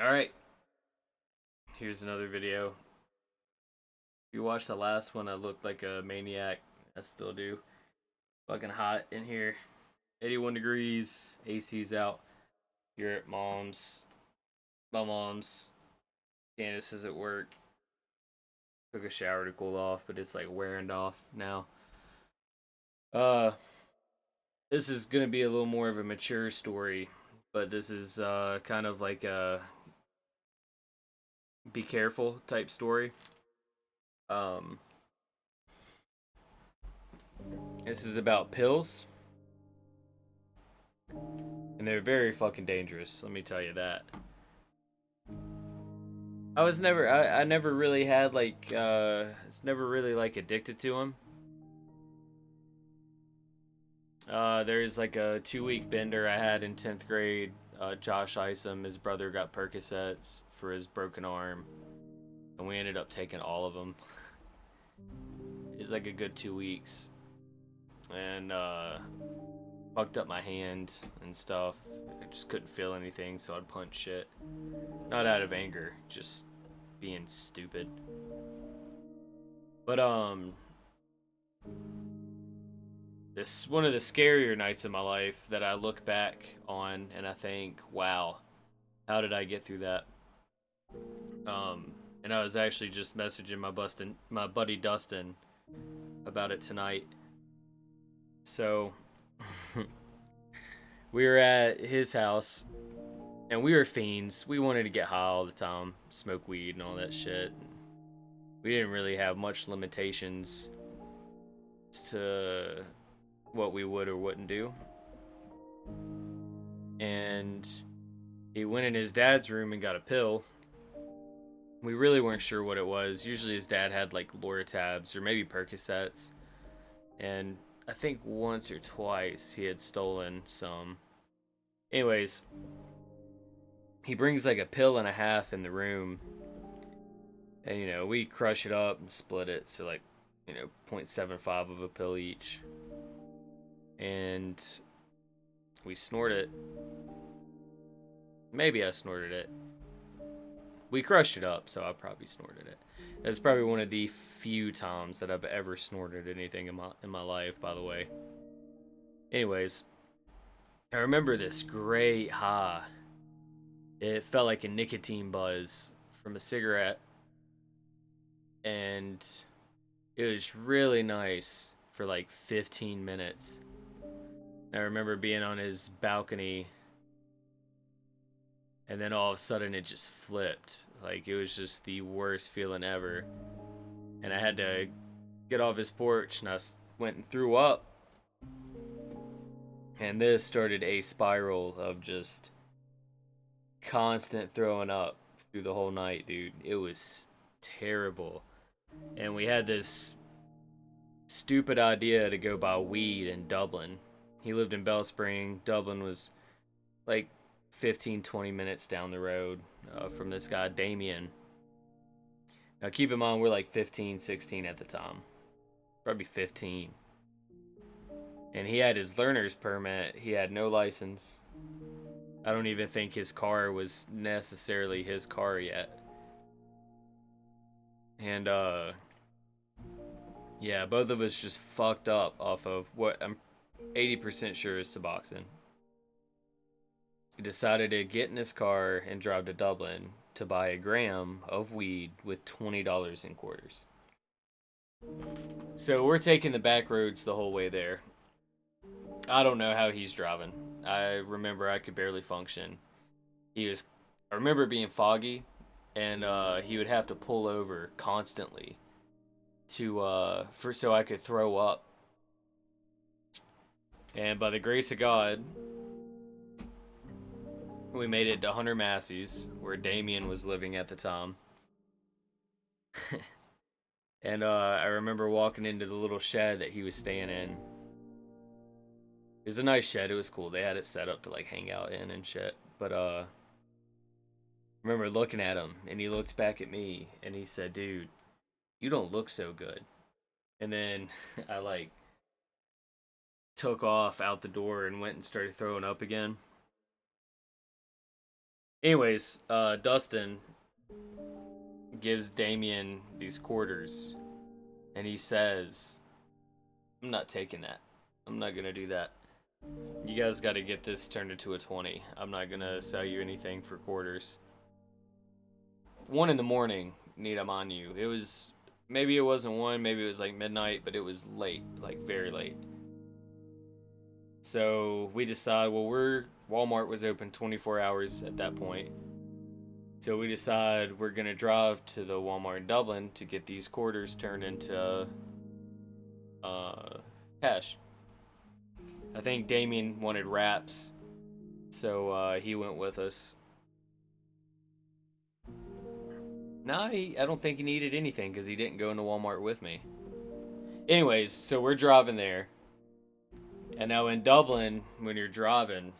Alright, here's another video. If you watched the last one, I looked like a maniac. I still do. Fucking hot in here. 81 degrees, AC's out. You're at mom's. My mom's. Candace is at work. Took a shower to cool off, but it's like wearing off now. Uh, this is gonna be a little more of a mature story, but this is kind of like a be careful type story. Um, this is about pills, and they're very fucking dangerous. Let me tell you that. I never really had like it's never really like addicted to them. There's like a 2 week bender I had in 10th grade. Josh Isom, his brother got Percocets for his broken arm, and we ended up taking all of them. It was like a good 2 weeks, and fucked up my hand and stuff. I just couldn't feel anything, so I'd punch shit. Not out of anger, just being stupid. But this one of the scarier nights of my life that I look back on and I think, wow, how did I get through that? And I was actually just messaging my buddy Dustin about it tonight. So we were at his house and we were fiends. We wanted to get high all the time, smoke weed and all that shit. We didn't really have much limitations to what we would or wouldn't do. And he went in his dad's room and got a pill. We really weren't sure what it was. Usually his dad had like Loratabs or maybe Percocets. And I think once or twice he had stolen some. Anyways, he brings like a pill and a half in the room. And we crush it up and split it. So like, 0.75 of a pill each. And we snort it. Maybe I snorted it. We crushed it up, so I probably snorted it. That's probably one of the few times that I've ever snorted anything in my life, by the way. Anyways, I remember this great high. It felt like a nicotine buzz from a cigarette, and it was really nice for like 15 minutes. I remember being on his balcony, and then all of a sudden it just flipped. Like it was just the worst feeling ever. And I had to get off his porch, and I went and threw up. And this started a spiral of just constant throwing up through the whole night, dude. It was terrible. And we had this stupid idea to go buy weed in Dublin. He lived in Bellspring. Dublin was like 15, 20 minutes down the road from this guy, Damien. Now, keep in mind, we're like 15, 16 at the time. Probably 15. And he had his learner's permit. He had no license. I don't even think his car was necessarily his car yet. And, yeah, both of us just fucked up off of what I'm 80% sure is Suboxone. He decided to get in his car and drive to Dublin to buy a gram of weed with $20 in quarters. So we're taking the back roads the whole way there. I don't know how he's driving. I remember I could barely function. I remember being foggy, and he would have to pull over constantly so I could throw up. And by the grace of God, we made it to Hunter Massey's, where Damien was living at the time. And I remember walking into the little shed that he was staying in. It was a nice shed. It was cool. They had it set up to like hang out in and shit. But I remember looking at him, and he looked back at me, and he said, "Dude, you don't look so good." And then I like took off out the door and went and started throwing up again. Anyways, Dustin gives Damien these quarters, and he says, "I'm not taking that. I'm not gonna do that. You guys got to get this turned into a 20. I'm not gonna sell you anything for quarters." 1 in the morning, need I'm on you. It was maybe it wasn't one, maybe it was like midnight, but it was late, like very late. So we decided, well, Walmart was open 24 hours at that point. So we decide we're gonna drive to the Walmart in Dublin to get these quarters turned into uh, cash. I think Damien wanted wraps, so he went with us. No, I don't think he needed anything because he didn't go into Walmart with me. Anyways, so we're driving there, and now in Dublin, when you're driving,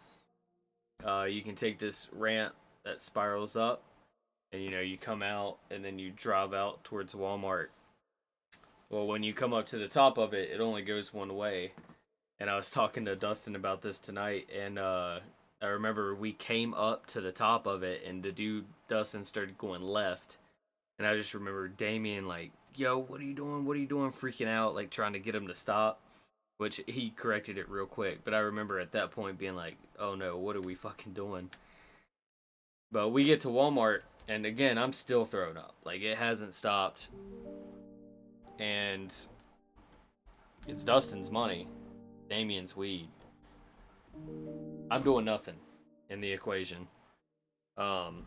you can take this ramp that spirals up, and you come out, and then you drive out towards Walmart. Well, when you come up to the top of it, it only goes one way. And I was talking to Dustin about this tonight, and I remember we came up to the top of it, and the dude Dustin started going left, and I just remember Damien like, "Yo, what are you doing? What are you doing?" Freaking out, like trying to get him to stop, which he corrected it real quick. But I remember at that point being like, "Oh no, what are we fucking doing?" But we get to Walmart, and again, I'm still thrown up. Like it hasn't stopped, and it's Dustin's money, Damien's weed. I'm doing nothing in the equation. Um,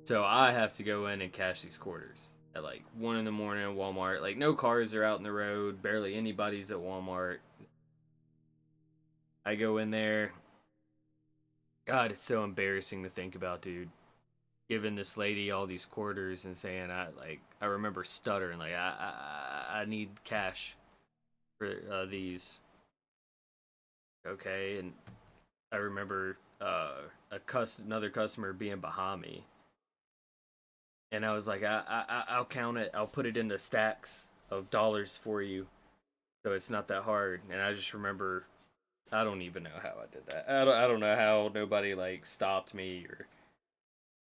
so I have to go in and cash these quarters at like 1 in the morning at Walmart. Like no cars are out in the road, barely anybody's at Walmart. I go in there. God, it's so embarrassing to think about, dude. Giving this lady all these quarters and saying I remember stuttering like I need cash for these. Okay, and I remember another customer being behind me, and I was like, I'll count it. I'll put it into stacks of dollars for you, so it's not that hard. And I just remember, I don't even know how I did that. I don't know how nobody like stopped me or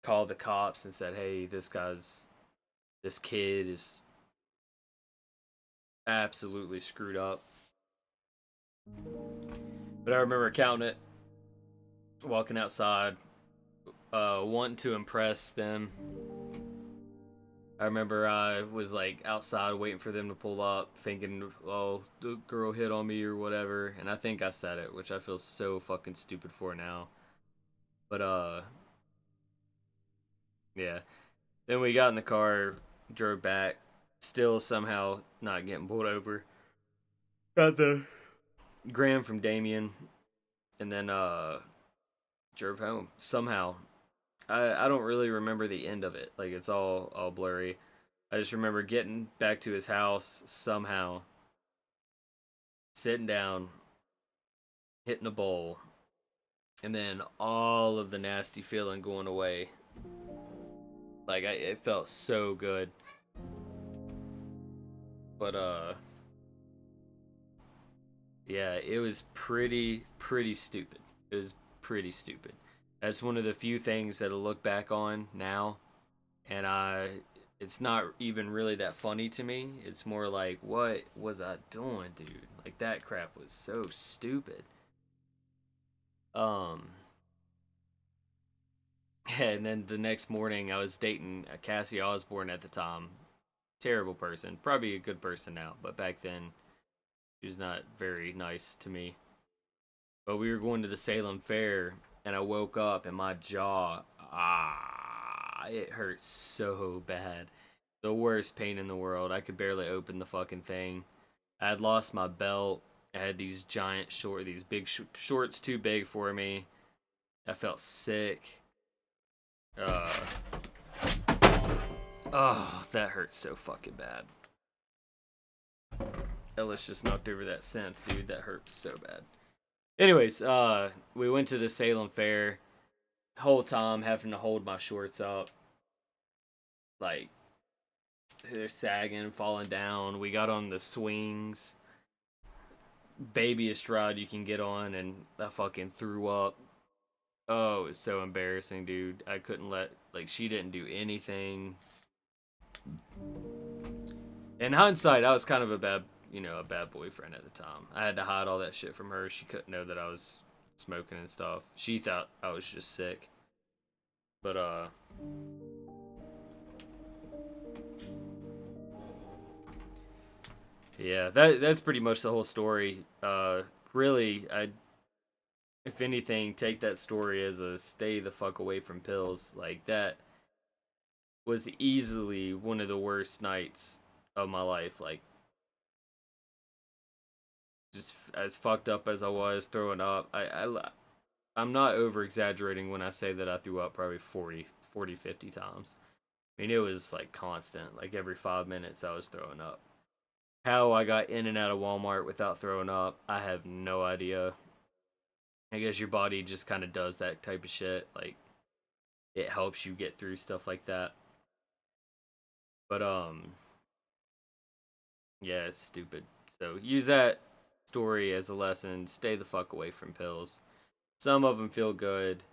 called the cops and said, hey, this kid is absolutely screwed up. But I remember counting it, walking outside, wanting to impress them. I remember I was like outside waiting for them to pull up, thinking, "Oh, the girl hit on me or whatever," and I think I said it, which I feel so fucking stupid for now. But yeah. Then we got in the car, drove back, still somehow not getting pulled over. Got the gram from Damien, and then drove home somehow. I don't really remember the end of it. Like it's all blurry. I just remember getting back to his house somehow, sitting down, hitting a bowl, and then all of the nasty feeling going away. Like it felt so good. But yeah, it was pretty stupid. It was pretty stupid. That's one of the few things that I look back on now, and it's not even really that funny to me. It's more like, what was I doing, dude? Like that crap was so stupid. Um, and then the next morning, I was dating Cassie Osborne at the time. Terrible person, probably a good person now, but back then she was not very nice to me. But we were going to the Salem Fair, and I woke up and my jaw, it hurt so bad. The worst pain in the world. I could barely open the fucking thing. I had lost my belt. I had these big shorts too big for me. I felt sick. Uh, oh, that hurt so fucking bad. Ellis just knocked over that synth, dude. That hurt so bad. Anyways, we went to the Salem Fair. Whole time having to hold my shorts up, like they're sagging, falling down. We got on the swings, babyest ride you can get on, and I fucking threw up. Oh, it was so embarrassing, dude. I couldn't let, like, she didn't do anything. In hindsight, I was kind of a bad boyfriend at the time. I had to hide all that shit from her. She couldn't know that I was smoking and stuff. She thought I was just sick. But yeah, that's pretty much the whole story. Really, I if anything, take that story as a stay the fuck away from pills. Like that was easily one of the worst nights of my life. Like just as fucked up as I was throwing up. I'm not over exaggerating when I say that I threw up probably 50 times. I mean, it was like constant. Like every 5 minutes, I was throwing up. How I got in and out of Walmart without throwing up, I have no idea. I guess your body just kind of does that type of shit. Like it helps you get through stuff like that. But yeah, it's stupid. So use that story as a lesson. Stay the fuck away from pills. Some of them feel good,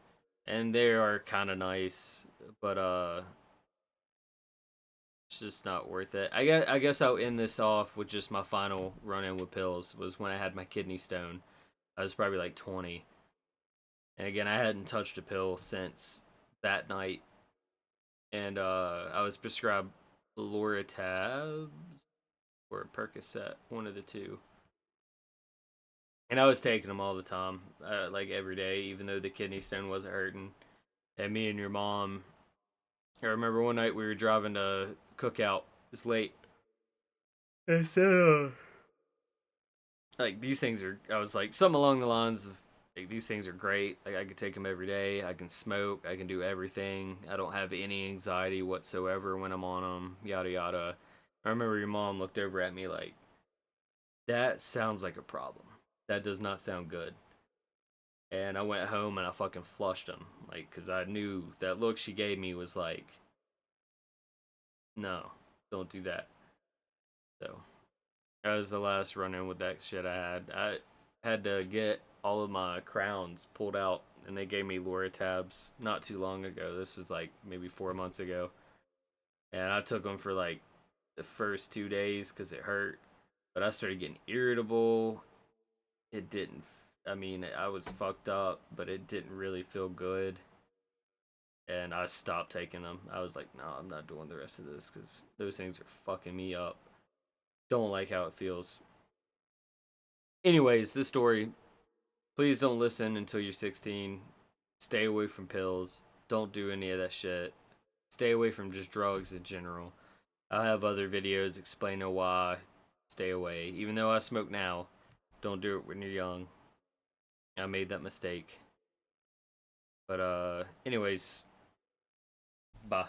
and they are kind of nice, but it's just not worth it. I guess I'll end this off with just my final run in with pills was when I had my kidney stone. I was probably like 20, and again I hadn't touched a pill since that night, and I was prescribed Loratabs or Percocet, one of the two. And I was taking them all the time, like every day, even though the kidney stone wasn't hurting. And me and your mom, I remember one night we were driving to Cookout. It was late. I said, like these things are. I was like something along the lines of, like, these things are great. Like I could take them every day. I can smoke. I can do everything. I don't have any anxiety whatsoever when I'm on them. Yada yada. I remember your mom looked over at me like, that sounds like a problem. That does not sound good. And I went home and I fucking flushed them, like, cause I knew that look she gave me was like, no, don't do that. So that was the last run in with that shit I had. I had to get all of my crowns pulled out, and they gave me Loratabs not too long ago. This was like maybe 4 months ago, and I took them for like the first 2 days because it hurt. But I started getting irritable. It didn't. I mean, I was fucked up, but it didn't really feel good. And I stopped taking them. I was like, no, I'm not doing the rest of this because those things are fucking me up. Don't like how it feels. Anyways, this story, please don't listen until you're 16. Stay away from pills. Don't do any of that shit. Stay away from just drugs in general. I'll have other videos explaining why. Stay away. Even though I smoke now, don't do it when you're young. I made that mistake. But anyways, bye.